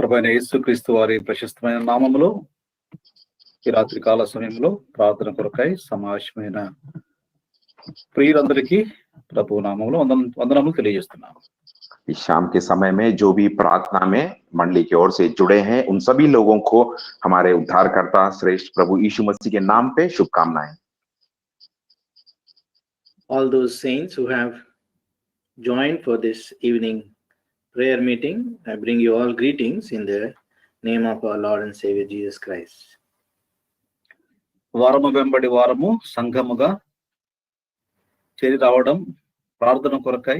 ప్రభువైన యేసుక్రీస్తు వారి ప్రశస్తమైన నామములో ఈ రాత్రి కాల సమయంలో ప్రార్థన కొరకై సమావేశమైన ప్రియులందరికీ ప్రభు నామములో వందనములు తెలియజేస్తున్నాను. इस शाम के समय में जो भी प्रार्थना में मंडली की ओर से जुड़े हैं उन सभी लोगों को हमारे उद्धारकर्ता श्रेष्ठ प्रभु यीशु मसीह के नाम पे शुभकामनाएं. All those saints who have joined for this evening prayer meeting, I bring you all greetings in the name of our Lord and Savior Jesus Christ. వారము వెంబడి వారము సంఘముగా చేరి రావడం ప్రార్థన కొరకై,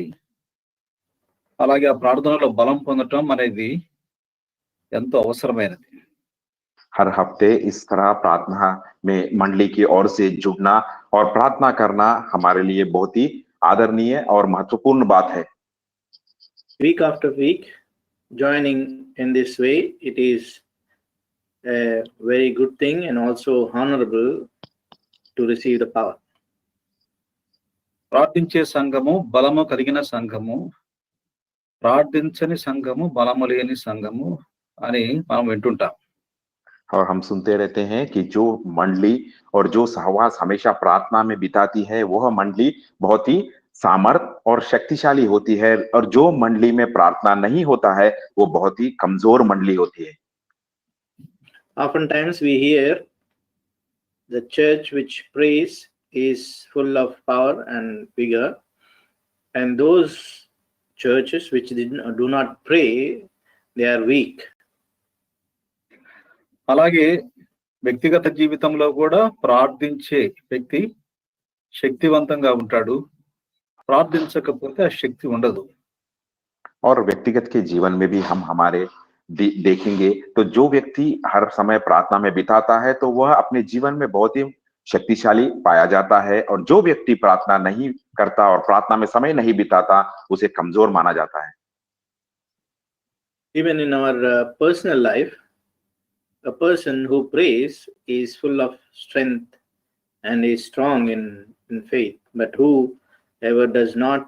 అలాగే ఆ ప్రార్థనలో బలం పొందటం అనేది ఎంతో అవసరమైనది. हर हफ्ते इस तरह प्रार्थना में मंडली की ओर से जुड़ना और प्रार्थना करना हमारे लिए बहुत ही आदरणीय और महत्वपूर्ण बात है. Week after week, joining in this way, it is a very good thing and also honorable to receive the power. ప్రార్థించే సంఘము బలము కలిగిన సంఘము, ప్రార్థించని సంఘము బలము లేని సంఘము అని మనం వింటుంటాం. और हम सुनते रहते हैं कि जो मंडली और जो सहवास हमेशा प्रार्थना में बिताती है वह मंडली बहुत ही सामर्थ और शक्तिशाली होती है, और जो मंडली में प्रार्थना नहीं होता है वो बहुत ही कमजोर मंडली होती है. Oftentimes we hear the church which prays is full of power and vigor, and those churches which do not pray, they are weak. అలాగే వ్యక్తిగత జీవితంలో కూడా ప్రార్థించే వ్యక్తి శక్తివంతంగా ఉంటాడు, ప్రార్థించకపోతే ఆ శక్తి ఉండదు. और व्यक्तिगत के जीवन में भी हम हमारे देखेंगे तो जो व्यक्ति हर समय प्रार्थना में बिताता है तो वह अपने जीवन में बहुत ही शक्तिशाली पाया जाता है, और जो व्यक्ति प्रार्थना नहीं करता और प्रार्थना में समय नहीं बिताता उसे कमजोर माना जाता है. Even in our personal life, a person who prays is full of strength and is strong in faith, but whoever does not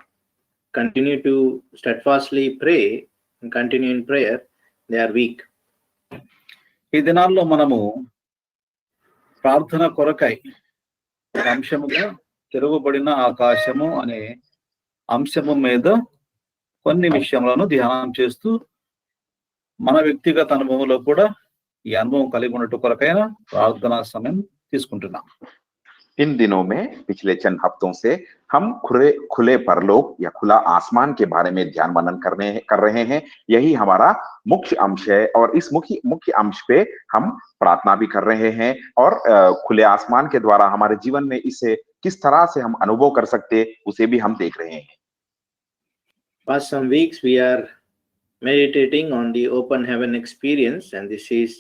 continue to steadfastly pray and continue in prayer, they are weak. ఈ దినాల్లో మనము ప్రార్థన కొరకై అంశముగా తెరవబడిన ఆకాశము అనే అంశము మీద కొన్ని విషయములను ధ్యానం చేస్తూ మన వ్యక్తిగత అనుభవంలో కూడా ఈ అనుభవం కలిగి ఉన్నట్టు కొరకైన ప్రార్థనా సమయం తీసుకుంటున్నాం. इन दिनों में पिछले चंद हफ्तों से हम खुले परलोक या खुला आसमान के बारे में ध्यान मनन कर रहे हैं. यही हमारा मुख्य अंश है, और इस मुख्य अंश पे हम प्रार्थना भी कर रहे हैं, और खुले आसमान के द्वारा हमारे जीवन में इसे किस तरह से हम अनुभव कर सकते उसे भी हम देख रहे हैं. Past some weeks we are meditating on the open heaven experience, and this is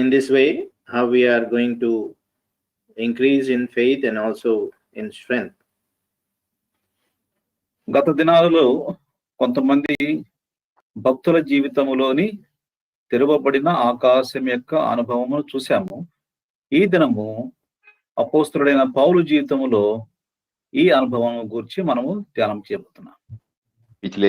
in this way how we are going to increase in faith and also in strength. గత దినాలలో కొంతమంది భక్తుల జీవితంలోని తెరవబడిన ఆకాశం యొక్క అనుభవమును చూశాము. ఈ దినము అపోస్తలుడైన పౌలు జీవితంలో ఈ అనుభవం గురించి మనము ధ్యానం చేయబోతున్నాం. पिछले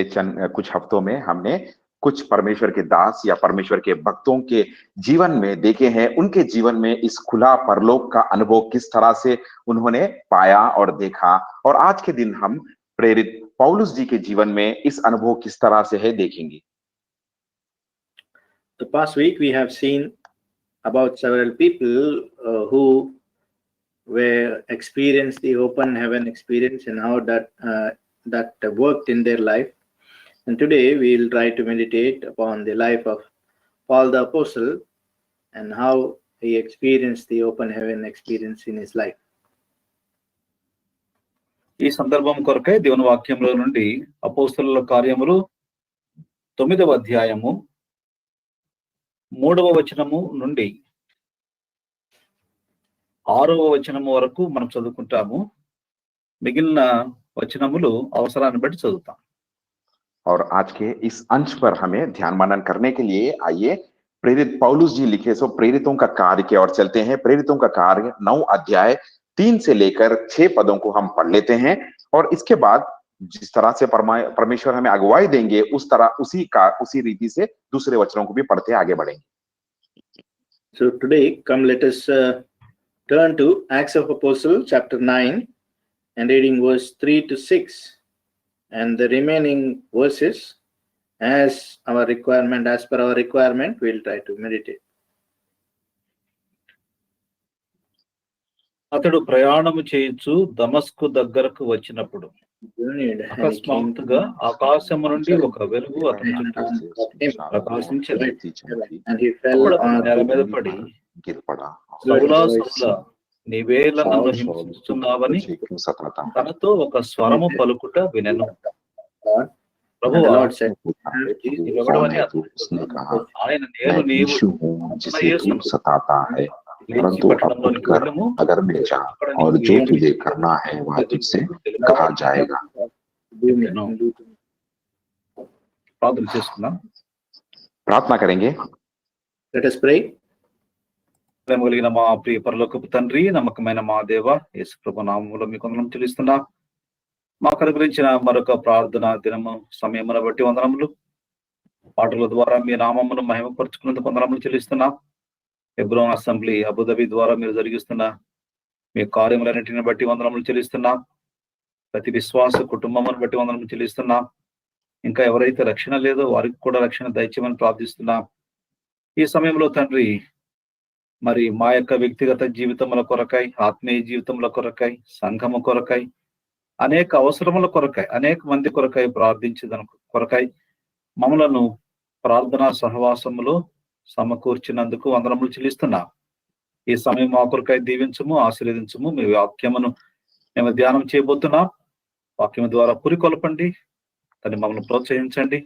कुछ हफ्तों में हमने कुछ परमेश्वर के दास या परमेश्वर के भक्तों के जीवन में देखे हैं, उनके जीवन में इस खुला परलोक का अनुभव किस तरह से उन्होंने पाया और देखा, और आज के दिन हम प्रेरित पौलुस जी के जीवन में इस अनुभव किस तरह से है देखेंगे. The past week we have seen about several people who were experienced the open heaven experience and how that worked in their life. And today we will try to meditate upon the life of Paul the Apostle and how he experienced the open heaven experience in his life. ఈ సందర్భం కొరకై దేవుని వాక్యంలో నుండి అపోస్తలుల కార్యములు 9వ అధ్యాయము 3వ వచనము నుండి 6వ వచనము వరకు మనం చదువుకుంటాము. మిగిలిన వచనములు అవసరాన్ని బట్టి చదువుతాం. और आज के इस अंश पर हमें ध्यान मनन करने के लिए आइए प्रेरित पौलुस जी लिखे सो प्रेरितों का कार्य की ओर चलते हैं. प्रेरितों का कार्य 9 अध्याय 3 से लेकर 6 पदों को हम पढ़ लेते हैं, और इसके बाद जिस तरह से परमेश्वर हमें अगुवाई देंगे उसी रीति से दूसरे वचनों को भी पढ़ते आगे बढ़ेंगे। So today, come let us turn to Acts of Apostle chapter 9 and reading verse 3 to 6 and the remaining verses as per our requirement, we'll try to meditate. అతడు ప్రయాణము చేయుచు దమస్కు దగ్గరకు వచ్చినప్పుడు అకస్మాత్తుగా ఆకాశము నుండి ఒక వెలుగు అతని చుట్టూ ప్రకాశించింది. అప్పుడు అతడు నేల మీద పడి, సౌలా సౌలా, నీవేళ నన్ను హింసిస్తున్నావని తనతో ఒక స్వరము పలుకుట వినెను. ప్రభువా, ఆయన నేను నీవు परंतु अब उठकर अगर मैं जा और जो तुझे करना है वह तुझसे कहा जाएगा। प्रार्थना करेंगे। Let us pray. కలిగిన మా ప్రియ పరలోకపు తండ్రి, నమ్మకమైన మా దేవ, యేసు ప్రభు నామములో మీకు వందనం చెల్లిస్తున్నా. మాకు అనుగ్రహించిన మరొక ప్రార్థన దినము సమయమున బట్టి వందనములు. పాటల ద్వారా మీ నామమును మహిమపరుచుకున్నందుకు వందనములు చెల్లిస్తున్నా. హెబ్రోన్ అసెంబ్లీ అబుదాబి ద్వారా మీరు జరిగిస్తున్న మీ కార్యములన్నింటిని బట్టి వందనములు చెల్లిస్తున్నా. ప్రతి విశ్వాస కుటుంబమును బట్టి వందనములు చెల్లిస్తున్నా. ఇంకా ఎవరైతే రక్షణ లేదో వారికి కూడా రక్షణ దయచేయమని ప్రార్థిస్తున్నా. ఈ సమయంలో తండ్రి, మరి మా యొక్క వ్యక్తిగత జీవితముల కొరకై, ఆత్మీయ జీవితముల కొరకై, సంఘము కొరకై, అనేక అవసరముల కొరకై, అనేక మంది కొరకై ప్రార్థించేదాని కొరకై మమ్మలను ప్రార్థనా సహవాసములో సమకూర్చినందుకు వందనములు చెల్లిస్తున్నా. ఈ సమయం మా కొరకై దీవించము, ఆశీర్వదించము. మీ వాక్యమును మేము ధ్యానం చేయబోతున్నాం. వాక్యము ద్వారా పురికొల్పండి, దాన్ని మమ్మల్ని ప్రోత్సహించండి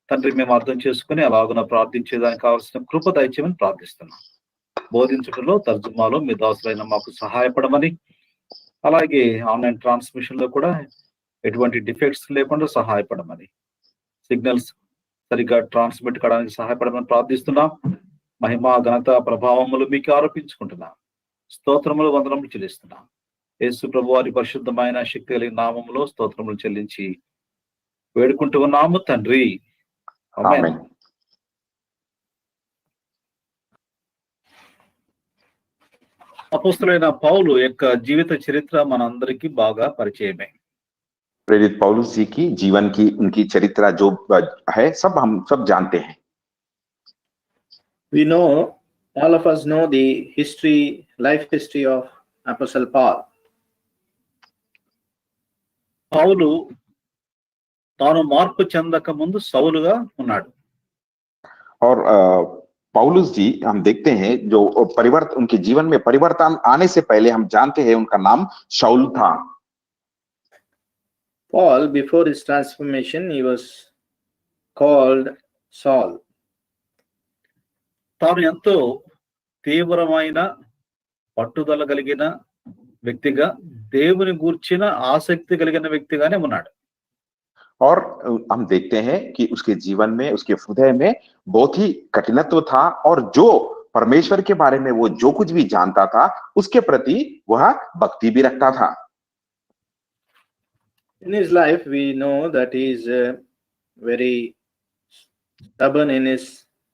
తండ్రి. మేము అర్థం చేసుకుని అలాగున ప్రార్థించేదానికి కావాల్సిన కృప దయచేయమని ప్రార్థిస్తున్నాం. బోధించడంలో, తర్జుమాలో మీ దాసులైన మాకు సహాయపడమని, అలాగే ఆన్లైన్ ట్రాన్స్మిషన్ లో కూడా ఎటువంటి డిఫెక్ట్స్ లేకుండా సహాయపడమని, సిగ్నల్స్ సరిగ్గా ట్రాన్స్మిట్ కావడానికి సహాయపడమని ప్రార్థిస్తున్నాం. మహిమ, ఘనత, ప్రభావములు మీకు ఆరోపించుకుంటున్నాం. స్తోత్రములు, వందనములు చెల్లిస్తున్నాం. యేసు ప్రభు వారి పరిశుద్ధమైన శక్తి కలిగిన నామములో స్తోత్రములు చెల్లించి వేడుకుంటూ ఉన్నాము తండ్రి. ఆమేన్. అపోస్తలుడైన పౌలు యొక్క జీవిత చరిత్ర మనందరికీ బాగా పరిచయమే. प्रेरित पौलुस जी की जीवन की उनकी चरित्र जो है हम सब जानते हैं। We know, all of us know the life history of Apostle Paul. పౌలు తాను మార్పు చెందక ముందు సౌలుగా ఉన్నాడు. और पौलुस जी हम देखते हैं जो उनके जीवन में परिवर्तन आने से पहले हम जानते हैं उनका नाम शाऊल था। Paul, before his transformation, he was called Saul. తాను ఎంతో తీవ్రమైన పట్టుదల కలిగిన వ్యక్తిగా, దేవుని గూర్చిన ఆసక్తి కలిగిన వ్యక్తిగానే ఉన్నాడు. और हम देखते हैं कि उसके जीवन में, उसके हृदय में बहुत ही कठिनत्व था और जो परमेश्वर के बारे में वो जो कुछ भी जानता था उसके प्रति वह भक्ति भी रखता था। In his life, we know that he is very stubborn in his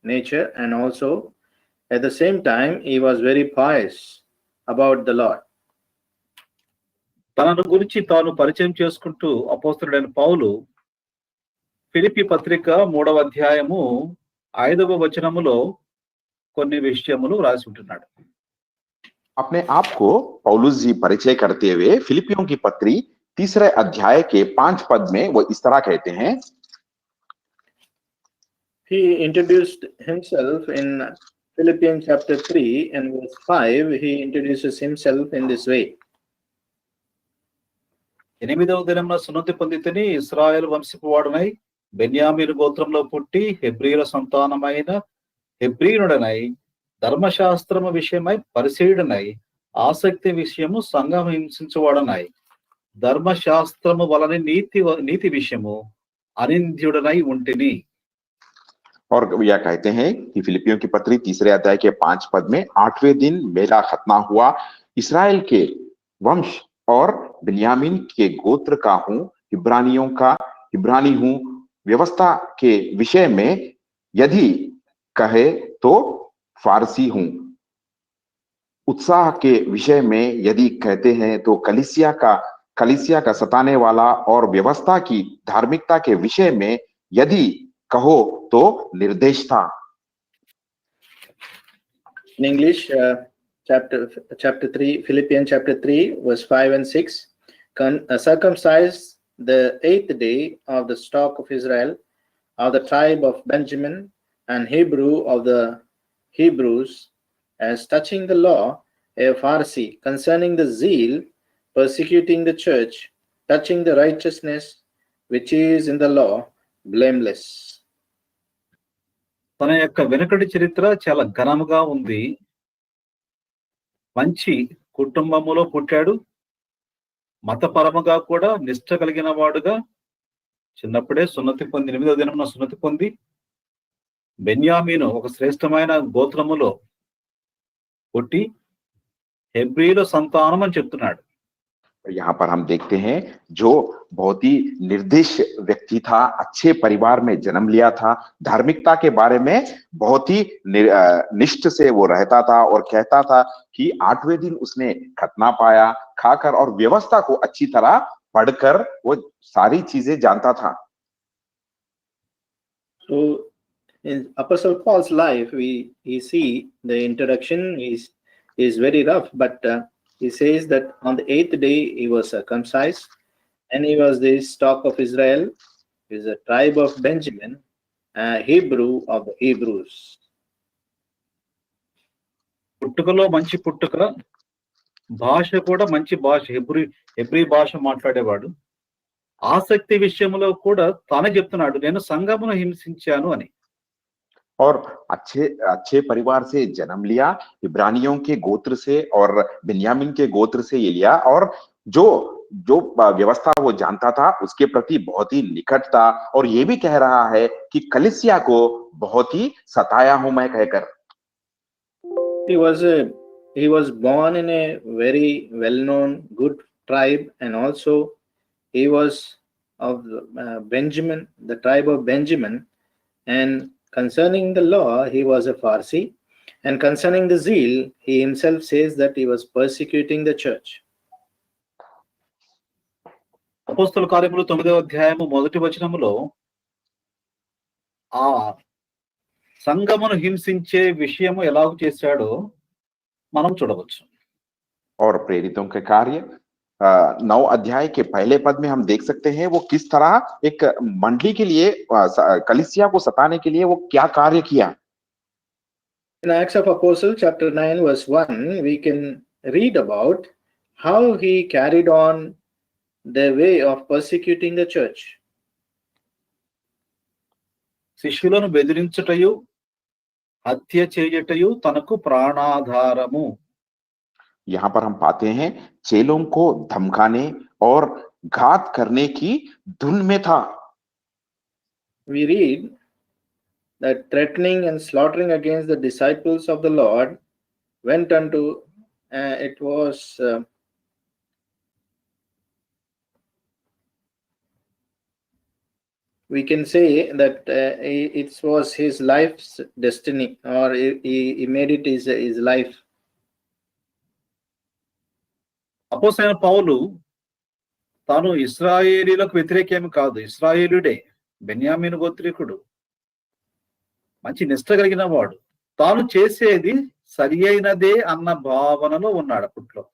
nature, and also at the same time he was very pious about the Lord. తనను గురించి తాను పరిచయం చేసుకుంటూ అపోస్తలుడైన పౌలు ఫిలిప్పీ పత్రిక 3వ అధ్యాయము 5వ వచనములో కొన్ని విషయములు రాసి ఉంటున్నాడు. अपने आप को पौलुस जी परिचय करते हुए फिलिपियों की पत्री 3 अध्याय के 5 पद में वो इस तरह कहते हैं। He introduced himself in Philippians chapter 3 and verse 5. He introduces himself in this way. 8వ దినమున సున్నతి పొందితిని, ఇశ్రాయేలు వంశపు వాడునై, బెన్యామీను గోత్రంలో పుట్టి, హెబ్రీయుల సంతానమైన హెబ్రీయుడనై, ధర్మశాస్త్రము విషయమై పరిసీయుడనై, ఆసక్తి విషయము సంఘం హింసించువాడనై, ధర్మశాస్త్రము వలన నీతి విషయము అనింద్యుడనై ఉంటిని. और यह कहते हैं कि फिलिपियों की पत्री 3 अध्याय के 5 पद में 8वें दिन मेरा खतना हुआ, इस्राएल के वंश और बिन्यामीन के गोत्र का हूं, इब्रानी हूं, व्यवस्था के विषय में यदि कहे तो फारसी हूं, उत्साह के विषय में यदि कहते हैं तो कलीसिया का सताने वाला, और व्यवस्था की धार्मिकता के विषय में यदि कहो तो निर्देशता। In English, chapter 3, Philippians chapter 3, verse 5 and 6, circumcised the 8th day of the stock of Israel, of the tribe of Benjamin, and Hebrew of the Hebrews, as touching the law, a Pharisee, concerning the zeal, persecuting the church, touching the righteousness which is in the law, blameless. తన యొక్క వెనుకటి చరిత్ర చాలా ఘనముగా ఉంది. మంచి కుటుంబములో పుట్టాడు, మతపరముగా కూడా నిష్ఠ కలిగిన వాడుగా చిన్నప్పుడే సున్నతి పొంది 8వ దినమున సున్నతి పొంది బెన్యామీను ఒక శ్రేష్టమైన గోత్రములో పుట్టి హెబ్రీల సంతానం అని చెప్తున్నాడు. यहाँ पर हम देखते हैं जो बहुत ही निर्दिष्ट व्यक्ति था, अच्छे परिवार में जन्म लिया था, धार्मिकता के बारे में बहुत ही निष्ठ से वो रहता था और कहता था कि 8वें दिन उसने खतना पाया, खाकर और व्यवस्था को अच्छी तरह पढ़कर वो सारी चीजें जानता था. So in Apostle Paul's life, we see the introduction is very rough, but he says that on the 8th day he was circumcised, and he was the stock of Israel, he is a tribe of Benjamin, Hebrew of the Hebrews. పుట్టుకలో మంచి పుట్టుక, భాష కూడా మంచి భాష, Hebrew భాష మాట్లాడేవాడు. ఆసక్తి విషయంలో కూడా తానే చెప్తున్నాడు, నేను సంఘమును హింసించాను అని. और अच्छे परिवार से जन्म लिया, इब्रानियों के गोत्र से और बिन्यामीन के गोत्र से ये लिया, और जो व्यवस्था वो जानता था उसके प्रति बहुत ही निकट था, और ये भी कह रहा है कि कलीसिया को बहुत ही सताया हूं मैं कहकर. He was born in a very well-known good tribe, and also he was of Benjamin, the tribe of Benjamin, and concerning the law he was a Pharisee, and concerning the zeal he himself says that he was persecuting the church. అపోస్తల కార్యములు 9వ అధ్యాయము 1వ వచనములో ఆ సంఘమును హింసించే విషయము ఎలాగ చేశాడో మనం చూడవచ్చు. और प्रेरितों के कार्य 9 अध्याय के पहले पद में हम देख सकते हैं वो किस तरह एक मंडली के लिए, कलीसिया को सताने के लिए वो क्या कार्य किया. In Acts of Apostles chapter 9 verse 1, we can read about how he carried on the way of persecuting the church. శిష్యులను బెదిరించుటయు, హత్య చేయుటయు తనకు ప్రాణాధారము. यहाँ पर हम पाते हैं चेलों को धमकाने और घात करने की धुन में था. We read that threatening and slaughtering against the disciples of the Lord went unto, it was we can say that it was his life's destiny, or he made it his life. అపోస్తలుడైన పౌలు తాను ఇశ్రాయేలీలకు వ్యతిరేకేమి కాదు, ఇశ్రాయేలుడే, బెన్యామీను గోత్రీకుడు, మంచి నిష్ఠ కలిగిన వాడు, తాను చేసేది సరి అయినదే అన్న భావనలో ఉన్నాడు అప్పట్లో.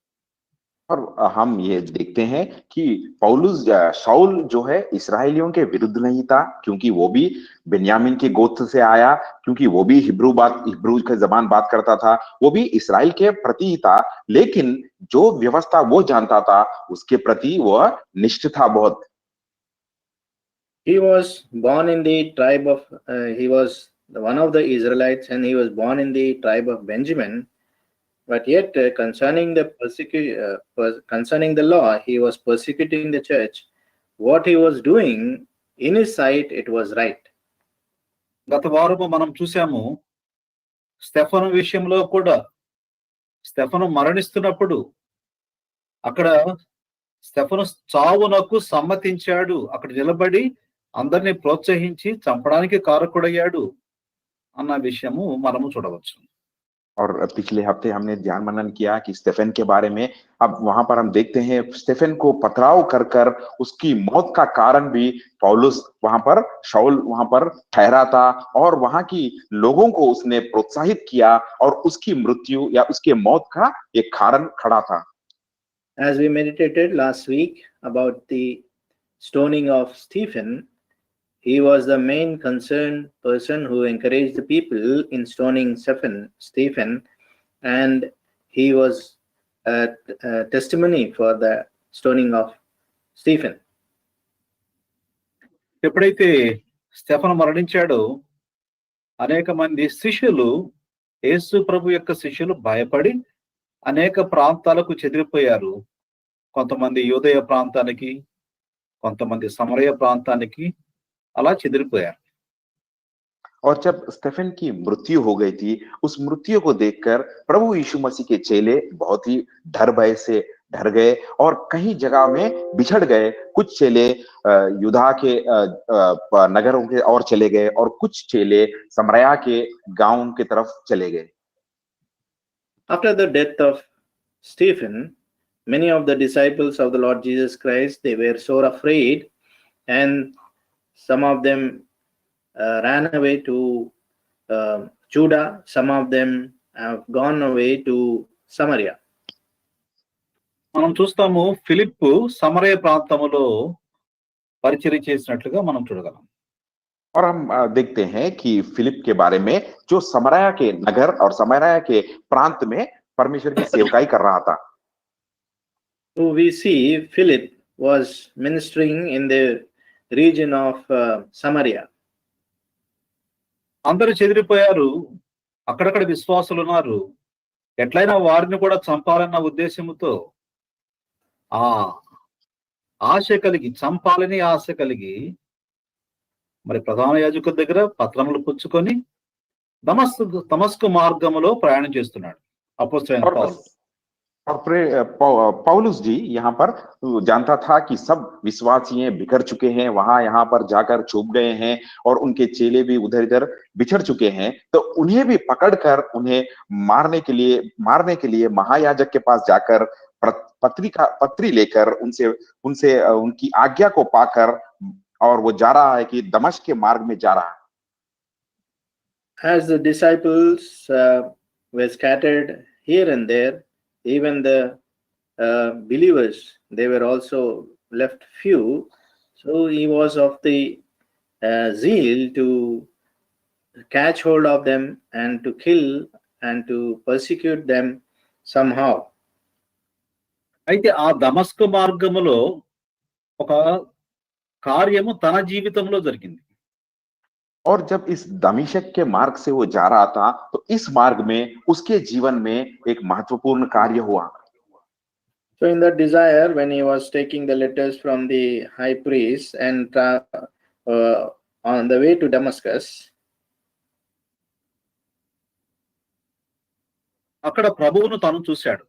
और हम ये देखते हैं कि पौलुस शाऊल जो है इस्राएलियों के विरुद्ध नहीं था, क्योंकि वो भी बिन्यामीन के गोत्र से आया, क्योंकि वो भी हिब्रू की जबान बात करता था, वो भी इस्राएल के प्रति ही था, लेकिन जो व्यवस्था वो जानता था उसके प्रति वह निष्ठ था बहुत. He was born in the tribe of he was one of the Israelites, and he was born in the tribe of Benjamin. But yet, concerning the law, he was persecuting the church. What he was doing, in his sight, it was right. గత వారము మనం చూసాము, Stephen విషయంలో కూడా, Stephen మరణిస్తున్నప్పుడు అక్కడ Stephen చావునకు సమ్మతించాడు. అక్కడ నిలబడి అందరినీ ప్రోత్సహించి చంపడానికి కారకుడయ్యాడు అన్న విషయము మనము చూడవచ్చు. और पिछले हफ्ते हमने ध्यान मनन किया कि स्टेफन के बारे में। अब वहां पर हम देखते हैं स्टेफन को पथराव कर कर उसकी मौत का कारण भी पौलुस वहां पर शाऊल वहां पर ठहरा था और वहां की लोगों को उसने प्रोत्साहित किया और उसकी मृत्यु या उसके मौत का एक कारण खड़ा था। As we meditated last week about the stoning of Stephen, he was the main concerned person who encouraged the people in stoning Stephen, and he was a testimony for the stoning of Stephen. ఎప్పుడైతే Stephen మరణించాడో అనేక మంది శిష్యులు, యేసు ప్రభు యొక్క శిష్యులు భయపడి అనేక ప్రాంతాలకు చెదిరిపోయారు. కొంతమంది యూదయ ప్రాంతానికి, కొంతమంది సమరయ ప్రాంతానికి అలా చెదిరిపోయారు. और जब स्टेफन की मृत्यु हो गई थी, उस मृत्यु को देखकर प्रभु यीशु मसीह के चेले बहुत ही डर भय से डर गए और कहीं जगह में बिछड़ गए। कुछ चेले यूदा के नगरों के और चले गए और कुछ चेले समरया के गांव की तरफ चले गए। After the death of Stephen, many of the disciples of the Lord Jesus Christ, they were sore afraid, and some of them ran away to Judah. Some of them have gone away to Samaria. మనం చూస్తాము ఫిలిప్పు సమరయ ప్రాంతములో పరిచర్య చేసినట్లుగా మనం చూడగలం. और हम देखते हैं कि फिलिप के बारे में, जो समरया के नगर और समरया के प्रांत में परमेश्वर की सेवकाई कर रहा था। So we see Philip was ministering in the region of Samaria. అందరూ చెదిరిపోయారు, అక్కడక్కడ విశ్వాసులు ఉన్నారు. ఎట్లయినా వారిని కూడా చంపాలన్న ఉద్దేశంతో ఆ ఆశ కలిగి, చంపాలని ఆశ కలిగి మరి ప్రధాన యాజకుల దగ్గర పత్రములు పుచ్చుకొని దమస్కు మార్గములో ప్రయాణం చేస్తున్నాడు అపోస్తలుడైన పౌలు. और पौलुस जी यहाँ पर जानता था कि सब विश्वासी बिखर चुके हैं, वहां यहाँ पर जाकर छुप गए हैं और उनके चेले भी उधर इधर बिछड़ चुके हैं, तो उन्हें भी पकड़कर उन्हें मारने के लिए महायाजक के पास जाकर पत्री लेकर उनसे उनकी आज्ञा को पाकर और वो जा रहा है कि दमिश्क के मार्ग में जा रहा है। As the disciples were scattered here and there, even the believers, they were also left few. So he was of the zeal to catch hold of them and to kill and to persecute them somehow. అయితే ఆ దమస్కు మార్గములో ఒక కార్యము తన జీవితంలో జరిగింది. और जब इस दमिश्क के मार्ग से वो जा रहा था, तो इस मार्ग में उसके जीवन में एक महत्वपूर्ण कार्य हुआ। So in that desire, when he was taking the letters from the high priest and on the way to Damascus, అక్కడ ప్రభువును తాను చూశాడు.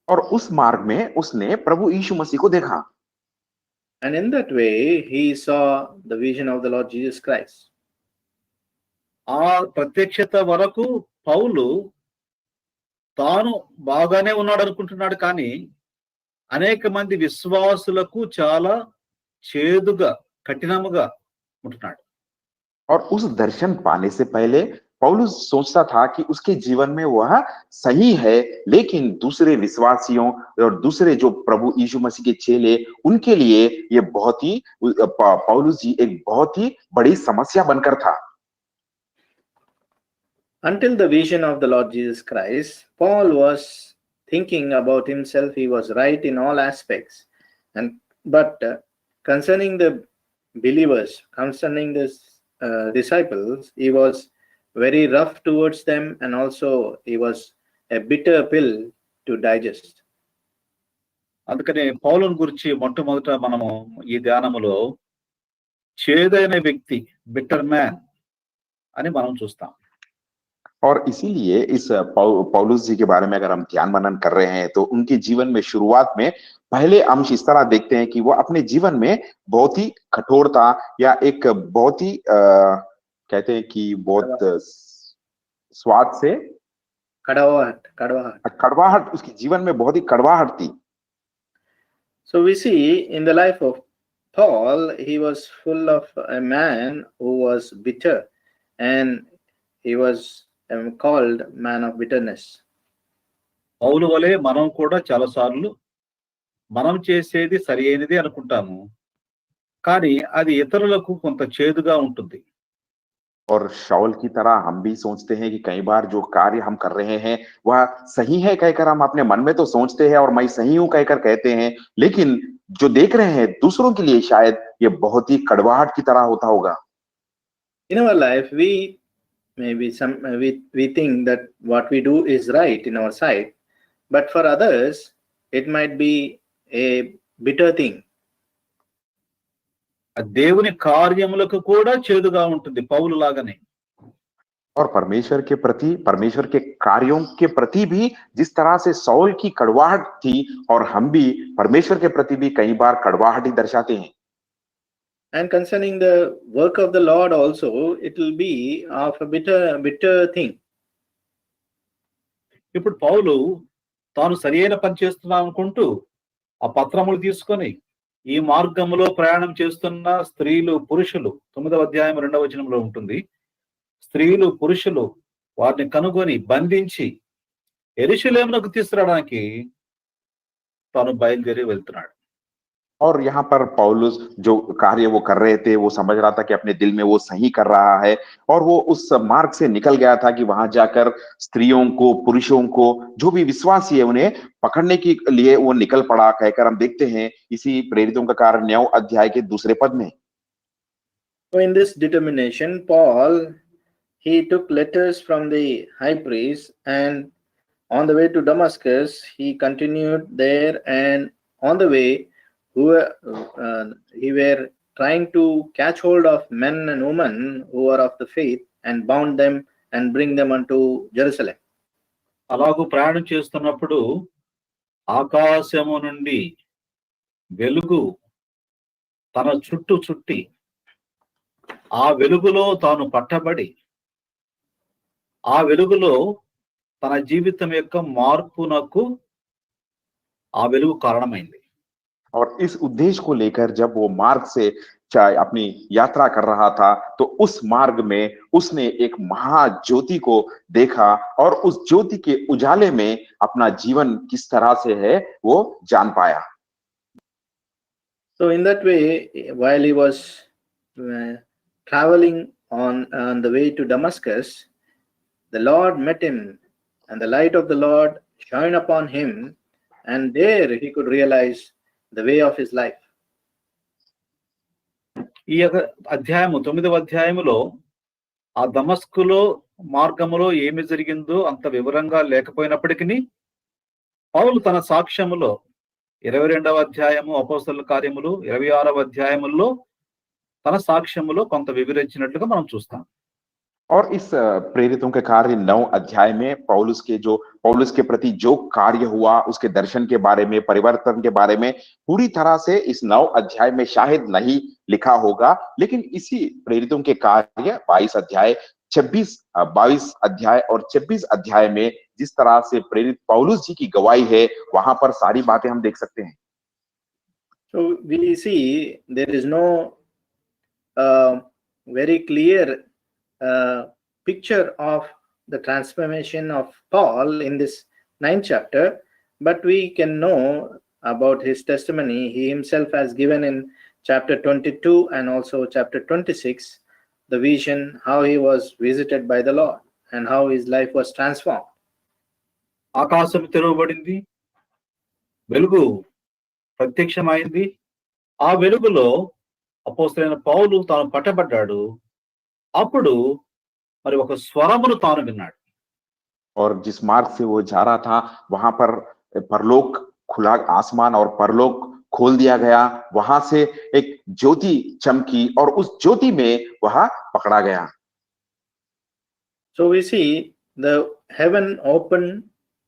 और उस मार्ग में उसने प्रभु यीशु मसीह को देखा। and in that way he saw the vision of the Lord Jesus Christ. ఆ ప్రత్యక్షత వరకు పౌలు తాను బాగానే ఉన్నాడు అనుకుంటున్నాడు, కానీ అనేక మంది విశ్వాసులకు చాలా చేదుగా, కఠినముగా ఉంటున్నాడు. और उस दर्शन पाने से पहले पौलुस सोचता था कि उसके जीवन में वह सही है, लेकिन दूसरे विश्वासियों और दूसरे जो प्रभु यीशु मसीह के चेले, उनके लिए ये बहुत ही पौलुस जी एक बहुत ही बड़ी समस्या बनकर था। Until the vision of the Lord Jesus Christ, Paul was thinking about himself. He was right in all aspects, but concerning the believers, concerning the disciples, he was very rough towards them, and also he was a bitter pill to digest. అందుకని పౌలుని గురించి మొట్టమొదట మనము ఈ ధ్యానములో చేదైన వ్యక్తి, bitter man అని మనం చూస్తాం. और इसीलिए इस पौलुस जी के बारे में अगर हम ध्यान मनन कर रहे हैं तो उनके जीवन में शुरुआत में पहले अंश इस तरह देखते हैं कि वो अपने जीवन में बहुत ही कठोरता या एक बहुत ही कहते हैं कि बहुत स्वाद से कड़वाहट उसके जीवन में बहुत ही कड़वाहट थी. So we see in the life of Paul, he was full of a man who was bitter, and he was called man of bitterness. పౌలు వలె మనం కూడా చాలా సార్లు మనం చేసేది సరి అయినది అనుకుంటాము, కానీ అది ఇతరులకు కొంత చేదుగా ఉంటుంది. और शाऊल की तरह हम भी सोचते हैं कि कई बार जो कार्य हम कर रहे हैं वह सही है कहकर हम अपने मन में तो सोचते हैं और मैं सही हूं कहकर कहते हैं, लेकिन जो देख रहे हैं दूसरों के लिए शायद ये बहुत ही कड़वाहट की तरह होता होगा. In our life, we think that what we do is right in our sight, but for others it might be a bitter thing. దేవుని కార్యములకు కూడా చేదుగా ఉంటుంది పౌలు లాగానే. और परमेश्वर के प्रति, परमेश्वर के कार्यों के प्रति भी जिस तरह से शाऊल की कड़वाहट थी, और हम भी परमेश्वर के प्रति भी कई बार कड़वाहट ही दर्शाते हैं. And concerning the work of the Lord also, it will be of a bitter thing. ఇప్పుడు పౌలు తాను సరియైన పని చేస్తున్నాం అనుకుంటూ ఆ పత్రములు తీసుకొని ఈ మార్గములో ప్రయాణం చేస్తున్న స్త్రీలు పురుషులు 9వ అధ్యాయం 2వ వచనంలో ఉంటుంది. స్త్రీలు పురుషులు వారిని కనుగొని బంధించి యెరూషలేమునకు తీసుకురావడానికి తాను బయలుదేరి వెళ్తున్నాడు. और यहाँ पर पौलुस जो कार्य वो कर रहे थे वो समझ रहा था कि अपने दिल में वो सही कर रहा है, और वो उस मार्ग से निकल गया था कि वहां जाकर स्त्रियों को, पुरुषों को, जो भी विश्वासी है उन्हें पकड़ने के लिए वो निकल पड़ा कहकर हम देखते हैं इसी प्रेरितों का कार्य 9 अध्याय के 2 पद में. So in this determination, Paul, he took letters from the high priest, and on the way to Damascus he continued there, and on the way he were trying to catch hold of men and women who are of the faith and bound them and bring them unto Jerusalem. అలాగూ ప్రయాణం చేస్తున్నప్పుడు ఆకాశము నుండి వెలుగు తన చుట్టూ చుట్టి ఆ వెలుగులో తాను పట్టబడి ఆ వెలుగులో తన జీవితం యొక్క మార్పునకు ఆ వెలుగు కారణమైంది. और इस उद्देश्य को लेकर जब वो मार्ग से चाहे अपनी यात्रा कर रहा था तो उस मार्ग में उसने एक महाज्योति को देखा, और उस ज्योति के उजाले में अपना जीवन किस तरह से है वो जान पाया. So in that way, while he was traveling on the way to Damascus, the Lord met him, and the light of the Lord shone upon him, and there he could realize the way of his life. ఈ అధ్యాయము 9వ అధ్యాయములో ఆ దమస్కులో మార్గములో ఏమి జరిగిందో అంత వివరంగా లేకపోయినప్పటికీ పౌలు తన సాక్ష్యములో 22వ అధ్యాయము అపోస్తలుల కార్యములు 26వ అధ్యాయముల్లో తన సాక్ష్యములో కొంత వివరించినట్లుగా మనం చూస్తాం. और इस प्रेरितों के कार्य 9 अध्याय में पौलुस के प्रति जो कार्य हुआ उसके दर्शन के बारे में, परिवर्तन के बारे में पूरी तरह से इस 9 अध्याय में शायद नहीं लिखा होगा, लेकिन इसी प्रेरितों के कार्य 22 अध्याय 22 अध्याय और 26 अध्याय में जिस तरह से प्रेरित पौलुस जी की गवाही है वहां पर सारी बातें हम देख सकते हैं. So we see there is no very clear picture of the transformation of Paul in this 9th chapter, but we can know about his testimony he himself has given in chapter 22 and also chapter 26, the vision how he was visited by the Lord and how his life was transformed. ఆకాశం తెరవబడింది, వెలుగు ప్రత్యక్షమైంది. ఆ వెలుగులో అపోస్తలుడైన పౌలు తాను పట్టబడ్డాడు. అప్పుడు మరి ఒక స్వరమును తాను విన్నాడు. और जिस मार्ग से वो जा रहा था वहां पर परलोक खुला, आसमान और परलोक खोल दिया गया, वहां से एक ज्योति चमकी और उस ज्योति में वह पकड़ा गया. So we see the heaven opened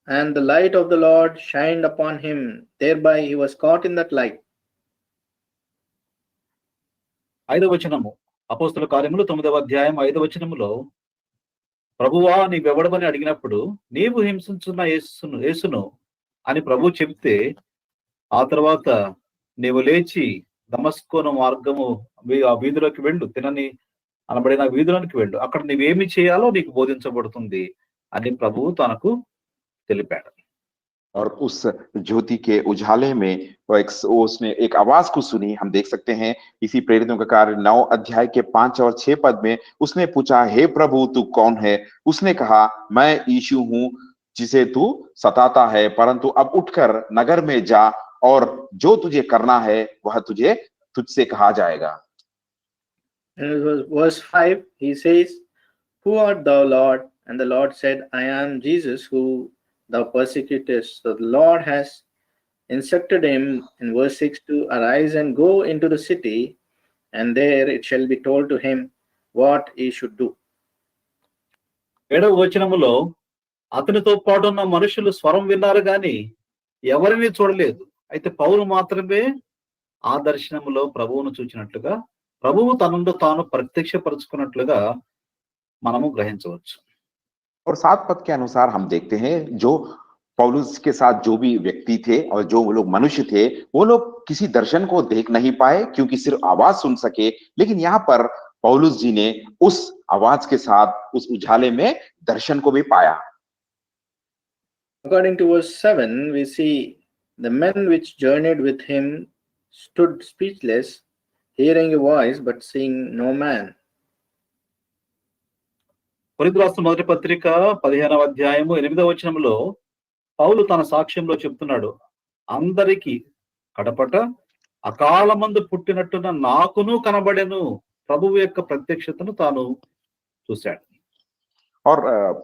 and the light of the Lord shined upon him. Thereby he was caught in that light. 5వ వచనము, అపోస్తల కార్యములు 9వ అధ్యాయం 5వ వచనములో, ప్రభువా నీవెవడమని అడిగినప్పుడు నీవు హింసించున్న యేసును అని ప్రభు చెప్తే, ఆ తర్వాత నీవు లేచి దమస్కోను మార్గము ఆ వీధిలోకి వెళ్ళు, తినని అనబడిన వీధిలోనికి వెళ్ళు, అక్కడ నీవేమి చేయాలో నీకు బోధించబడుతుంది అని ప్రభువు తనకు తెలిపాడు. और उस ज्योति के उजाले में उसने एक आवाज को सुनी, हम देख सकते हैं इसी प्रेरितों का कार्य 9 अध्याय के 5 और 6 पद में। उसने पूछा, हे प्रभु तू कौन है? उसने कहा, मैं यीशु हूं जिसे तू सताता है, परंतु अब उठकर नगर में जा और जो तुझे करना है वह तुझसे कहा जाएगा। And verse 5, he says, who art thou, Lord? And the Lord said, I am Jesus who thou persecutest. So the Lord has instructed him in verse 6 to arise and go into the city, and there it shall be told to him what he should do. 7వ వచనములో, అతనితో పాటు ఉన్న మనుషులు స్వరం విన్నారు గాని ఎవరిని చూడలేదు. అయితే పౌలు మాత్రమే ఆ దర్శనములో ప్రభువును చూచినట్లుగా, ప్రభువు తనను తాను ప్రత్యక్షపరుచుకున్నట్లుగా మనము గ్రహించవచ్చు. और 7 पद के अनुसार हम देखते हैं जो पौलुस के साथ जो भी व्यक्ति थे और जो लोग मनुष्य थे, वो लोग किसी दर्शन को देख नहीं पाए क्योंकि सिर्फ आवाज सुन सके, लेकिन यहाँ पर पौलुस जी ने उस आवाज के साथ उस उजाले में दर्शन को भी पाया। According to verse 7, we see the men which journeyed with him stood speechless, hearing a voice but seeing no man. కొరింథీయులకు రాసిన మొదటి పత్రిక 15వ అధ్యాయము 8వ వచనంలో పౌలు తన సాక్ష్యంలో చెప్తున్నాడు, అందరికి కడపట అకాలమందు పుట్టినట్టున నాకును కనబడెను, ప్రభువు యొక్క ప్రత్యక్షతను తాను చూశాడు. और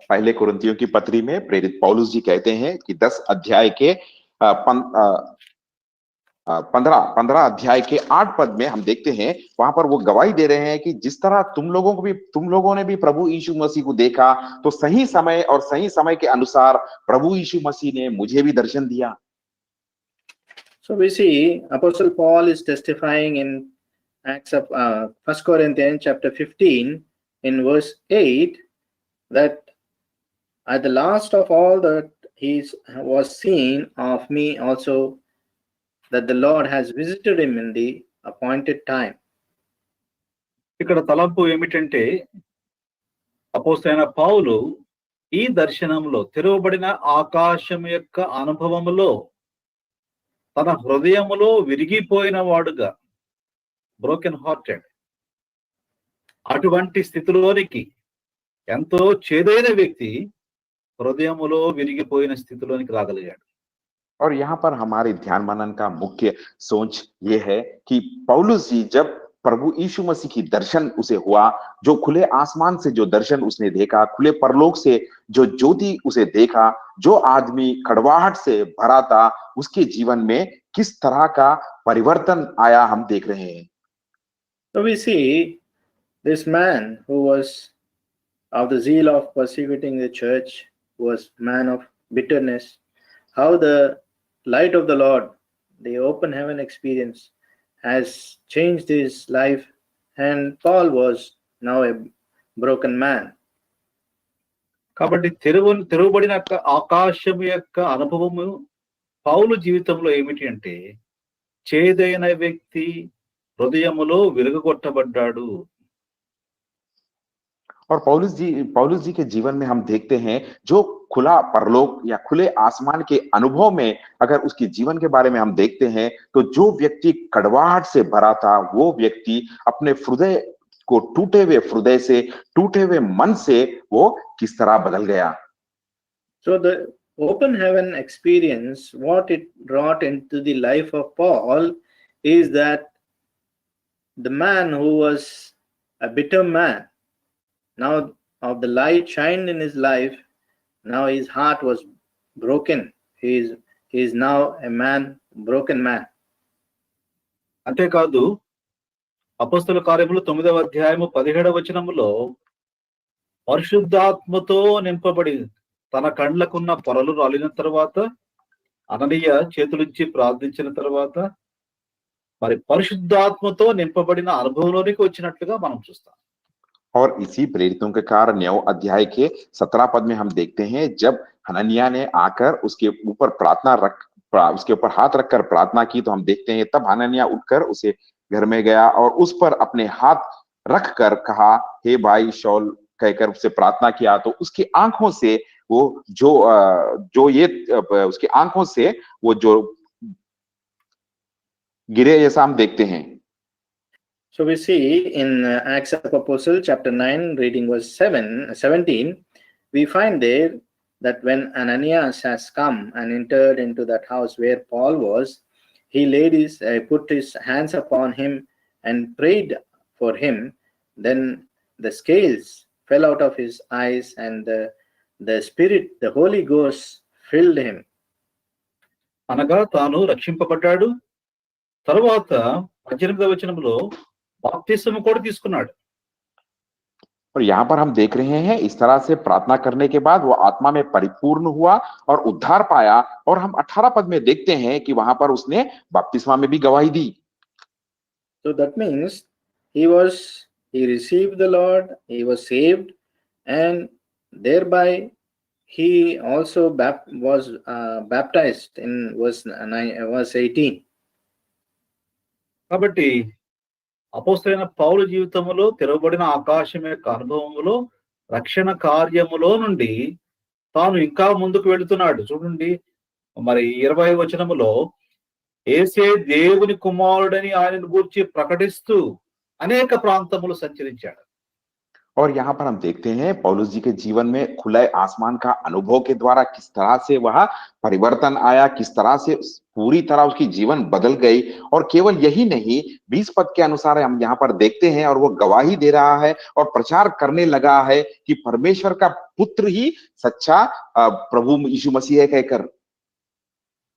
पहले कुरिन्थियों की पत्री में प्रेरित पौलुस जी कहते हैं कि 10 अध्याय के 15 अध्याय के 8 पद में हम देखते हैं, वहां पर वो गवाही दे रहे हैं कि जिस तरह तुम लोगों ने भी प्रभु यीशु मसीह को देखा, तो सही समय और सही समय के अनुसार प्रभु यीशु मसीह ने मुझे भी दर्शन दिया। So we see Apostle Paul is testifying in Acts of 1 Corinthians chapter 15 in verse 8 that at the last of all that he was seen of me also, that the Lord has visited him in the appointed time. ఇక్కడ తలంపు ఏమిటంటే, అపోస్తలుడైన పౌలు ఈ దర్శనంలో తెరవబడిన ఆకాశం యొక్క అనుభవములో తన హృదయములో విరిగిపోయిన వాడుగా, బ్రోకెన్ హార్టెడ్, అటువంటి స్థితిలోనికి, ఎంతో చేదైన వ్యక్తి హృదయములో విరిగిపోయిన స్థితిలోనికి రాగలిగాడు. और यहाँ पर हमारे ध्यान मनन का मुख्य सोच ये है कि पौलुस जी जब प्रभु यीशु मसीह की दर्शन उसे हुआ, जो खुले आसमान से जो दर्शन उसने देखा, खुले परलोक से जो ज्योति उसे देखा, जो आदमी कड़वाहट से भरा था, उसके जीवन में किस तरह का परिवर्तन आया हम देख रहे हैं। So we see this man who was of the zeal of persecuting the church, was man of bitterness, how the light of the Lord, the open heaven experience, has changed his life, and Paul was now a broken man. కాబట్టి తెరవబడిన ఆకాశం యొక్క అనుభవము పౌలు జీవితంలో ఏమిటి అంటే, చేదైన వ్యక్తి హృదయములో విరగొట్టబడ్డాడు. और पौलुस जी के जीवन में हम देखते हैं जो खुला परलोक या खुले आसमान के अनुभव में अगर उसके जीवन के बारे में हम देखते हैं, तो जो व्यक्ति कड़वाहट से भरा था, वो व्यक्ति अपने हृदय को टूटे हुए मन से वो किस तरह बदल गया। So the open heaven experience, what it brought into the life of Paul is that the man who was a bitter man, now of the light shined in his life, now his heart was broken. He is now a broken man. అంతేకాదు, అపోస్తలుల కార్యములు 9వ అధ్యాయము 17వ వచనములో పరిశుద్ధాత్మతో నింపబడి తన కండ్లకున్న పొరలు రాలిన తర్వాత అననీయ చేతులిచ్చి ప్రార్థించిన తర్వాత మరి పరిశుద్ధాత్మతో నింపబడిన అనుభవంలోనికి వచ్చినట్లుగా మనం చూస్తాం. और इसी प्रेरितों के कार्य 9 अध्याय के 17 पद में हम देखते हैं जब हनन्याह ने आकर उसके ऊपर उसके ऊपर हाथ रखकर प्रार्थना की तो हम देखते हैं तब हनन्याह उठकर उसे घर में गया और उस पर अपने हाथ रखकर कहा, हे भाई शौल, कहकर उससे प्रार्थना किया तो उसकी आंखों से वो उसकी आंखों से वो जो गिरे जैसा हम देखते हैं. So we see in Acts of Apostles chapter 9 reading verse 17, we find there that when Ananias has come and entered into that house where Paul was, he put his hands upon him and prayed for him. Then the scales fell out of his eyes and the Spirit, the Holy Ghost filled him. అనగా తాను రక్షింపబడ్డాడు. తరువాత 18వ వచనంలో బాప్తిస్మము కూడా తీసుకున్నాడు. और यहाँ पर हम देख रहे हैं इस तरह से प्रार्थना करने के बाद वो आत्मा में परिपूर्ण हुआ और उद्धार पाया और हम 18 पद में देखते हैं कि वहां पर उसने बपतिस्मा में भी गवाही दी. So that means he received the Lord, he was saved, and thereby he also was baptized in verse 18. కాబట్టి అపోస్తలుడైన పౌలు జీవితంలో తెరవబడిన ఆకాశం యొక్క అనుభవములో రక్షణ కార్యములో నుండి తాను ఇంకా ముందుకు వెళుతున్నాడు. చూడండి మరి 20వ వచనములో యేసే దేవుని కుమారుడని ఆయనను గూర్చి ప్రకటిస్తూ అనేక ప్రాంతములు సంచరించాడు. और यहाँ पर हम देखते हैं पौलुस जी के जीवन में खुले आसमान का अनुभव के द्वारा किस तरह से वह परिवर्तन आया, किस तरह से पूरी तरह उसकी जीवन बदल गई. और केवल यही नहीं, 20 पद के अनुसार हम यहाँ पर देखते हैं और वो गवाही दे रहा है और प्रचार करने लगा है कि परमेश्वर का पुत्र ही सच्चा प्रभु यीशु मसीह है कहकर.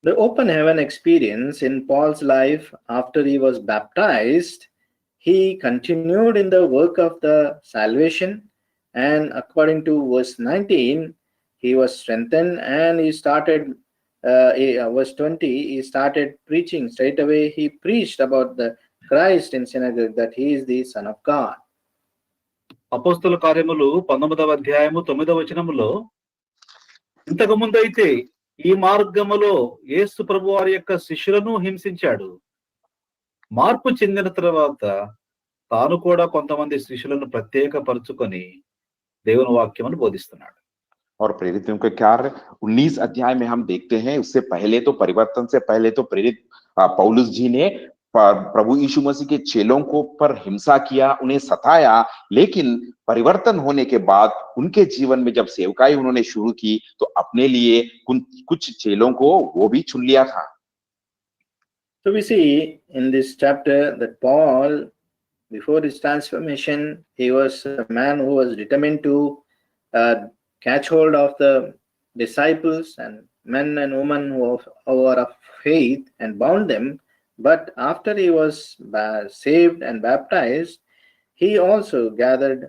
The open heaven experience in Paul's life after he was baptized, he continued in the work of the salvation, and according to verse 19, he was strengthened and he started, verse 20, he started preaching. Straight away he preached about the Christ in synagogue, that he is the Son of God. అపోస్తల కార్యములు 19వ అధ్యాయము 9వ వచనములో ఇంతకు ముందు అయితే ఈ మార్గములో యేసు ప్రభు వారి యొక్క శిష్యులను హింసించాడు. మార్పు చెందిన తర్వాత తాను కూడా కొంతమంది శిష్యులను ప్రత్యేకపరుచుకొని దేవుని వాక్యమును బోధిస్తున్నాడు. और प्रेरितों के कार्य 19 अध्याय में हम देखते हैं उससे पहले तो परिवर्तन से पहले तो प्रेरित पौलुस जी ने प्रभु यीशु मसीह के चेलों को पर हिंसा किया, उन्हें सताया, लेकिन परिवर्तन होने के बाद उनके जीवन में जब सेवकाई उन्होंने शुरू की तो अपने लिए कुछ चेलों को वो भी चुन लिया था. So we see in this chapter that Paul, before his transformation, he was a man who was determined to catch hold of the disciples and men and women who are of faith and bound them. But after he was saved and baptized, he also gathered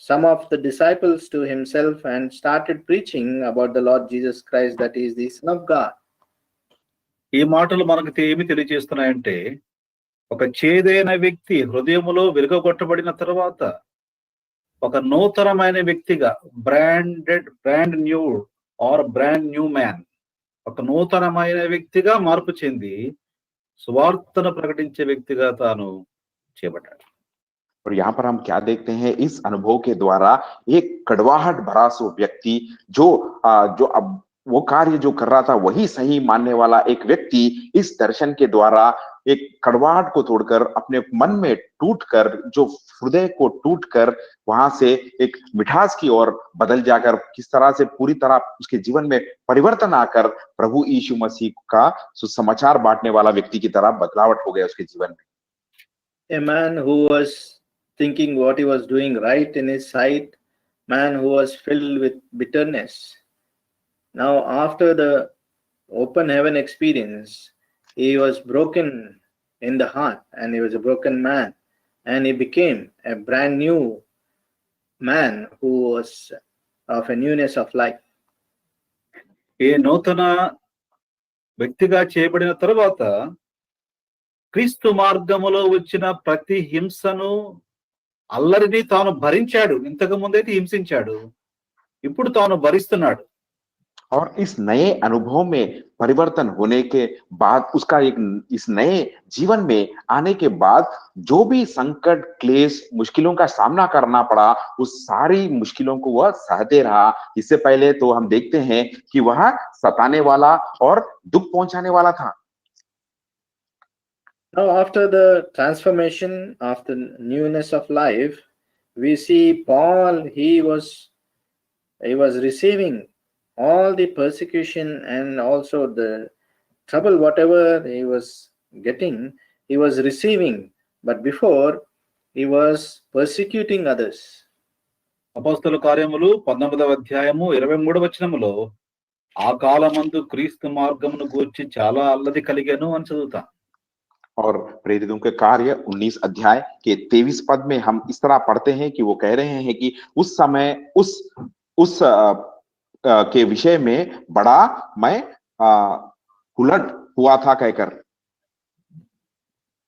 some of the disciples to himself and started preaching about the Lord Jesus Christ, that he is the Son of God. ఈ మాటలు మనకు ఏమి తెలియజేస్తున్నాయంటే, ఒక చేదైన వ్యక్తి హృదయములో వెలుగగొట్టబడిన తర్వాత ఒక నూతనమైన వ్యక్తిగా బ్రాండ్ న్యూ మ్యాన్, ఒక నూతనమైన వ్యక్తిగా మార్పు చెంది సువార్తను ప్రకటించే వ్యక్తిగా తాను చేపట్టాడు. और यहाँ पर हम क्या देखते हैं, इस अनुभव के द्वारा एक कड़वाहट भरा सो व्यक्ति जो अब वो कार्य जो कर रहा था वही सही मानने वाला एक व्यक्ति इस दर्शन के द्वारा एक कड़वाहट को तोड़कर अपने मन में टूटकर, जो हृदय को टूटकर वहां से एक मिठास की ओर बदल जाकर किस तरह से पूरी तरह उसके जीवन में परिवर्तन आकर प्रभु यीशु मसीह का सुसमाचार बांटने वाला व्यक्ति की तरह बदलावट हो गया उसके जीवन में. A man who was thinking what he was doing right in his sight, man who was filled with bitterness. Now after the open heaven experience, he was broken in the heart and he was a broken man, and he became a brand new man who was of a newness of life. ఈ నూతన వ్యక్తిగా చేయబడిన తరువాత క్రీస్తు మార్గములో వచ్చిన ప్రతి హింసను అల్లరిని తాను భరించాడు. ఇంతకు ముందైతే హింసించాడు, ఇప్పుడు తాను భరిస్తున్నాడు. और इस नए अनुभव में परिवर्तन होने के बाद उसका एक इस नए जीवन में आने के बाद जो भी संकट, क्लेश, मुश्किलों का सामना करना पड़ा, उस सारी मुश्किलों को वह सहते रहा। इससे पहले तो हम देखते हैं कि वह सताने वाला और दुख पहुंचाने वाला था। Now, after the transformation of the newness of life, we see Paul, he was receiving all the persecution and also the trouble, whatever he was getting, he was receiving. But before, he was persecuting others. అపోస్తలుల కార్యములు 19వ అధ్యాయము 23వ వచనములో ఆ కాలమందు క్రీస్తు మార్గమును గూర్చి చాలా అల్లది కలిగెను అని చదువుతాం. और प्रेरितों के कार्य 19 अध्याय के 23 पद में हम इस तरह पढ़ते हैं कि वो कह रहे हैं कि उस समय उस के विषय में बड़ा मैं उलट हुआ था कहकर।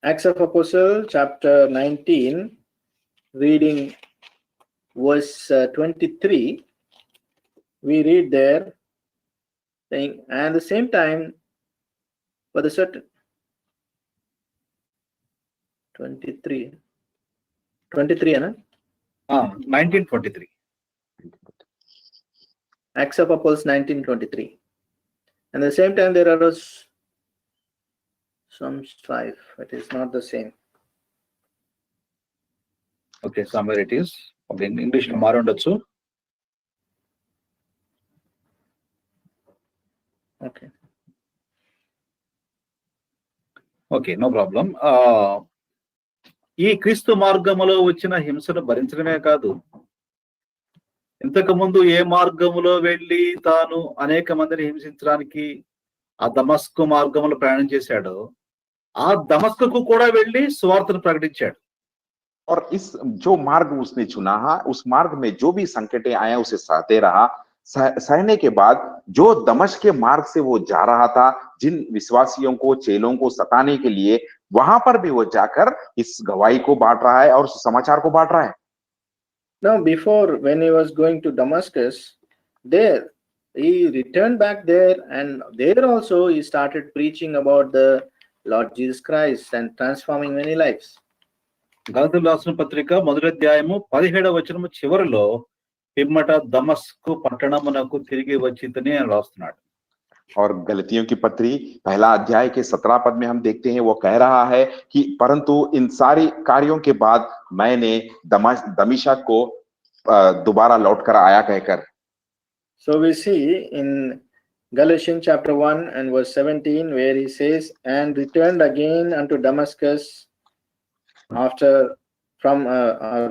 Acts of Apostle chapter 19, reading verse 23, we read there saying, and the same time for the certain 23 Anna? 1923. Acts of Apostles 19:23. And at the same time there arose some strife. It is not the same. Okay, somewhere it is. English లో మారి ఉండొచ్చు. Okay. Okay, no problem. ఈ క్రీస్తు మార్గములో వచ్చిన హింసను భరించడమే కాదు, ఇంతకు ముందు ఏ మార్గములో వెళ్ళి తాను అనేక మందిని హింసించడానికి ఆ దమస్కు మార్గములో ప్రయాణం చేశాడో ఆ దమస్కుకు కూడా వెళ్ళి సువార్తను ప్రకటించాడు. और इस जो मार्ग उसने चुना है, उस मार्ग में जो भी संकटें आए उसे सहते रहा। सहने के बाद जो दमिश्क के मार्ग से वो जा रहा था, जिन विश्वासियों को, चेलों को सताने के लिए, वहां पर भी वो जाकर इस गवाही को बांट रहा है और उस समाचार को बांट रहा है। Now, before, when he was going to Damascus, there he returned back there, and there also he started preaching about the Lord Jesus Christ and transforming many lives. గలతీయులకు రాసిన పత్రిక 1వ అధ్యాయము 17వ వచనము చివరిలో పిమ్మట దమస్కు పట్టణమునకు తిరిగి వచ్చితని అని రాస్తున్నాడు. और गलतियों की पत्री 1 अध्याय के 17 पद में हम देखते हैं वो कह रहा है कि परंतु इन सारी कार्यों के बाद मैंने दमिश्क को दोबारा लौट कर आया कहकर। So we see in Galatians chapter 1 and verse 17 where he says, and returned again unto Damascus after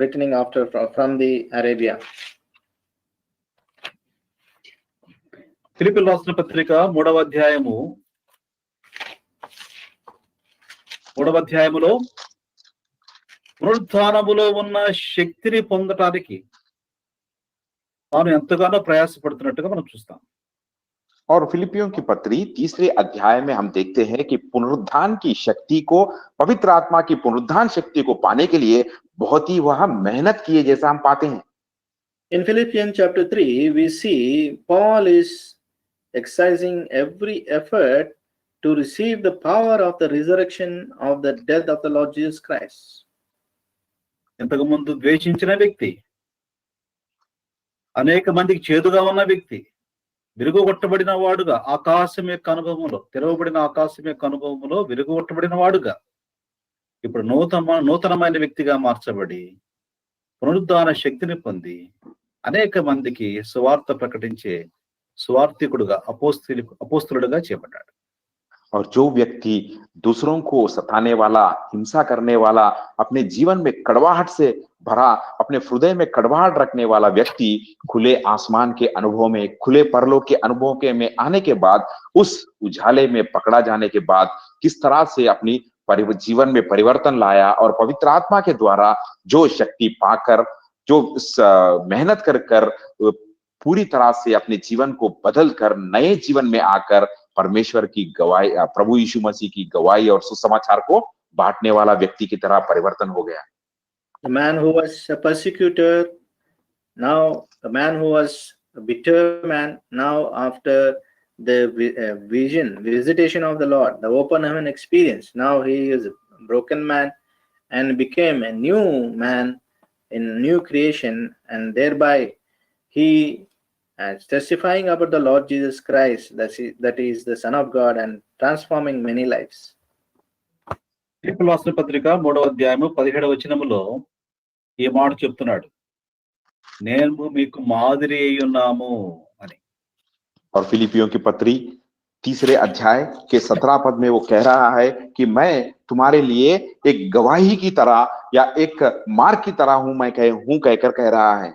returning from the Arabia. ఫిలిప్పీయులకు రాసిన పత్రిక 3వ అధ్యాయములో పునరుత్థానములో ఉన్న శక్తిని పొందటానికి తాను ఎంతగానో ప్రయాసపడుతున్నట్టుగా మనం చూస్తాం. और फिलिपियों की पत्री 3 अध्याय में हम देखते हैं कि पुनरुत्थान की शक्ति को, पवित्र आत्मा की पुनरुत्थान शक्ति को पाने के लिए बहुत ही वह मेहनत किए जैसा हम पाते हैं। In Philippians chapter 3, we see Paul is exercising every effort to receive the power of the resurrection of the death of the Lord Jesus Christ. ఇంతకు ముందు ద్వేషించిన వ్యక్తి, అనేక మందికి చేదుగా ఉన్న వ్యక్తి, విరుగుగొట్టబడిన వాడుగా ఆకాశం యొక్క అనుభవంలో, తెరవబడిన ఆకాశం యొక్క అనుభవంలో విరుగుగొట్టబడిన వాడుగా ఇప్పుడు నూతనమైన వ్యక్తిగా మార్చబడి పునరుద్ధాన శక్తిని పొంది అనేక మందికి సువార్త ప్రకటించే సువార్థికుడుగా అపోస్తలుడుగా చేపట్టాడు. और जो व्यक्ति दूसरों को सताने वाला, हिंसा करने वाला, अपने जीवन में कड़वाहट से भरा, अपने हृदय में कड़वाहट रखने वाला व्यक्ति खुले आसमान के अनुभव में, खुले परलोक के अनुभव के में आने के बाद, उस उजाले में पकड़ा जाने के बाद किस तरह से अपनी जीवन में परिवर्तन लाया और पवित्र आत्मा के द्वारा जो शक्ति पाकर जो मेहनत कर कर पूरी तरह से अपने जीवन को बदल कर नए जीवन में आकर परमेश्वर की गवाही, प्रभु यीशु मसीह की गवाही और सुसमाचार को बांटने वाला व्यक्ति की तरह परिवर्तन हो गया। The man who was a persecutor, now the man who was a bitter man, now after the visitation of the Lord, the open heaven experience, now he is a broken man and became a new man in new creation, and thereby he is testifying about the Lord Jesus Christ, that he is the Son of God and transforming many lives. ఫిలిప్పీయులకు రాసిన పత్రిక 3వ అధ్యాయము 17వ వచనములో ఈ మాట చెప్తున్నాడు, నేను మీకు మాదిరి అయి ఉన్నాము అని. और फिलिपियों की पत्री 3 अध्याय के 17 पद में वो कह रहा है कि मैं तुम्हारे लिए एक गवाही की तरह या एक मार्ग की तरह हूं, मैं कहकर कह रहा है।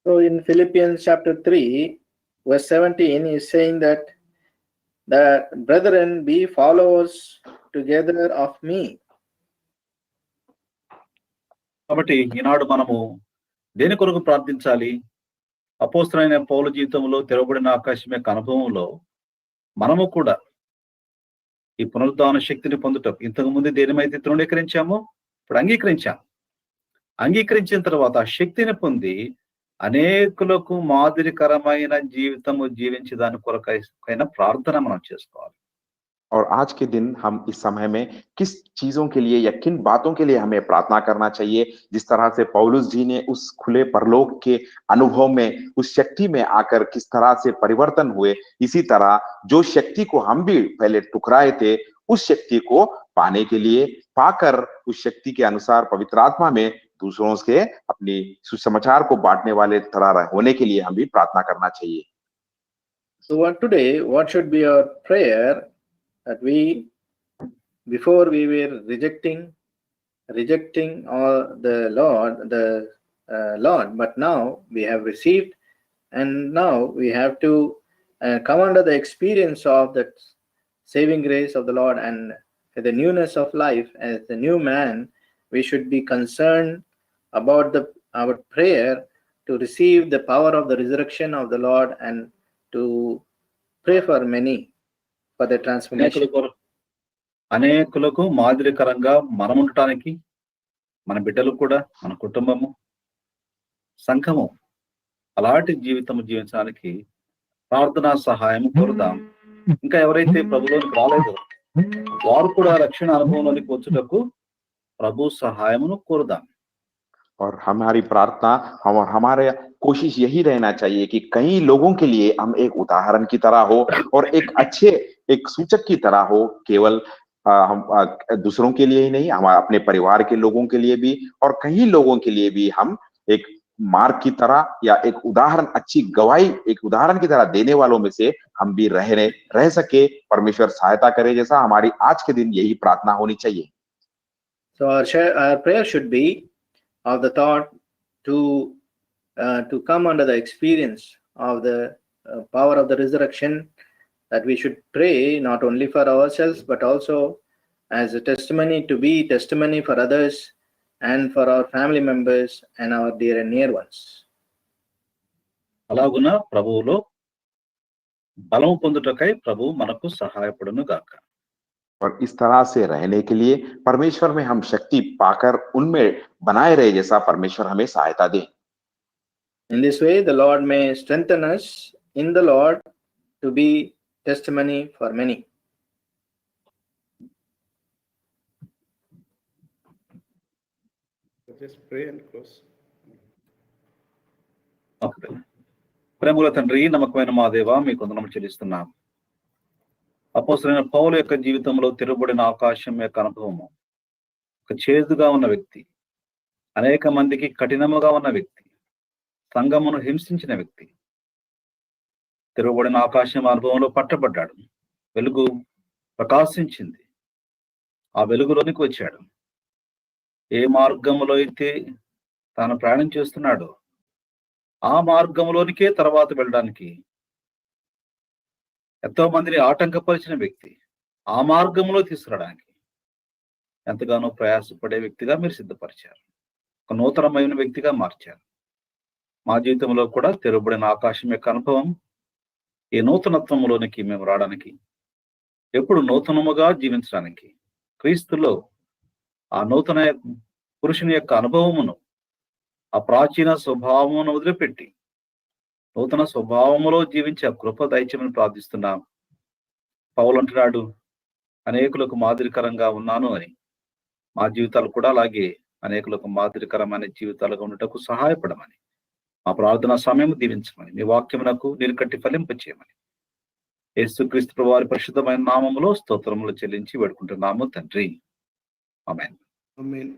So in Philippians chapter 3 verse 17 he is saying that the brethren be followers together of me. కాబట్టి ఈనాడు మనము దేని కొరకు ప్రార్థించాలి? అపోస్తలుడైన పౌలు జీవితంలో తెరవబడిన ఆకాశం యొక్క అనుభవంలో మనము కూడా ఈ పునరుద్ధాన శక్తిని పొందుటం, ఇంతకు ముందు దేనిమైతే తృణీకరించామో ఇప్పుడు అంగీకరించిన తర్వాత ఆ శక్తిని పొంది అనేకులకు మాదిరికరమైన జీవితము జీవించి దాని కొరకైన ప్రార్థన మనం చేసుకోవాలి. और आज के दिन हम इस समय में किस चीजों के लिए या किन बातों के लिए हमें प्रार्थना करना चाहिए, जिस तरह से पौलुस जी ने उस खुले परलोक के अनुभव में उस शक्ति में आकर किस तरह से परिवर्तन हुए, इसी तरह जो शक्ति को हम भी पहले ठुकराए थे उस शक्ति को पाने के लिए, पाकर उस शक्ति के अनुसार पवित्र आत्मा में दूसरों से अपनी सुसमाचार को बांटने वाले तरह होने के लिए हम भी प्रार्थना करना चाहिए। So today what should be our prayer? That we, before we were rejecting all the Lord, but now we have received, and now we have to come under the experience of that saving grace of the Lord and the newness of life. As the new man, we should be concerned about our prayer to receive the power of the resurrection of the Lord and to pray for many for the transformation. అనేకులకు మాదిరికరంగా మనం ఉండటానికి, మన బిడ్డలు కూడా, మన కుటుంబము, సంఘము అలాంటి జీవితం జీవించడానికి ప్రార్థనా సహాయం కోరుదాం. ఇంకా ఎవరైతే ప్రభులోనికి రాలేదో వారు కూడా రక్షణ అనుభవంలోనికి వచ్చుటకు ప్రభు సహాయమును కోరుదాం. और हमारी प्रार्थना और हमारे कोशिश यही रहना चाहिए कि कई लोगों के लिए हम एक उदाहरण की तरह हो और एक सूचक की तरह हो, केवल हम दूसरों के लिए ही नहीं, हम अपने परिवार के लोगों के लिए भी और कई लोगों के लिए भी हम एक मार्ग की तरह या एक उदाहरण, अच्छी गवाही एक उदाहरण की तरह देने वालों में से हम भी रह सके। परमेश्वर सहायता करे, जैसा हमारी आज के दिन यही प्रार्थना होनी चाहिए। So our prayer should be of the thought to come under the experience of the power of the resurrection, that we should pray not only for ourselves but also as a testimony, to be testimony for others and for our family members and our dear and near ones. అలాగున ప్రభువులో బలము పొందుటకై ప్రభు మనకు సహాయపడును గాక. और इस तरह से रहने के लिए परमेश्वर में हम शक्ति पाकर उनमें बनाए रहे, जैसा परमेश्वर हमें सहायता दे। In this way the Lord may strengthen us in the Lord to be testimony for many. Just pray and close. Okay. ప్రేమగల తండ్రి, నమ్మకమైన మా దేవ, మీకు వందనములు చెల్లిస్తున్నాం. అపోస్తలుడైన పౌలు యొక్క జీవితంలో తెరవబడిన ఆకాశం యొక్క అనుభవము, ఒక చేదుగా ఉన్న వ్యక్తి, అనేక మందికి కఠినముగా ఉన్న వ్యక్తి, సంఘమును హింసించిన వ్యక్తి, తెరవబడిన ఆకాశం అనుభవంలో పట్టబడ్డాడు. వెలుగు ప్రకాశించింది, ఆ వెలుగులోనికి వచ్చాడు. ఏ మార్గంలో అయితే తాను ప్రయాణం చేస్తున్నాడో ఆ మార్గంలోనికే తర్వాత వెళ్ళడానికి ఎంతో మందిని ఆటంకపరిచిన వ్యక్తి, ఆ మార్గంలో తీసుకురావడానికి ఎంతగానో ప్రయాసపడే వ్యక్తిగా మీరు సిద్ధపరిచారు. ఒక నూతనమైన వ్యక్తిగా మార్చారు. మా జీవితంలో కూడా తెరవబడిన ఆకాశం యొక్క అనుభవం, ఈ నూతనత్వంలోనికి మేము రావడానికి, ఎప్పుడు నూతనముగా జీవించడానికి, క్రీస్తులో ఆ నూతన పురుషుని యొక్క అనుభవమును, ఆ ప్రాచీన స్వభావమును వదిలిపెట్టి నూతన స్వభావములో జీవించే కృప దయచేయమని ప్రార్థిస్తున్నాం. పౌలు అంటున్నాడు, అనేకులకు మాదిరికరంగా ఉన్నాను అని. మా జీవితాలు కూడా అలాగే అనేకులకు మాదిరికరమైన జీవితాలుగా ఉండటకు సహాయపడమని, మా ప్రార్థనా సమయం దీవించమని, మీ వాక్యమునకు నీరు కట్టి ఫలింపచేయమని యేసుక్రీస్తు వారి పరిశుద్ధమైన నామములో స్తోత్రములు చెల్లించి వేడుకుంటున్నాము తండ్రి. ఆమేన్. ఆమేన్.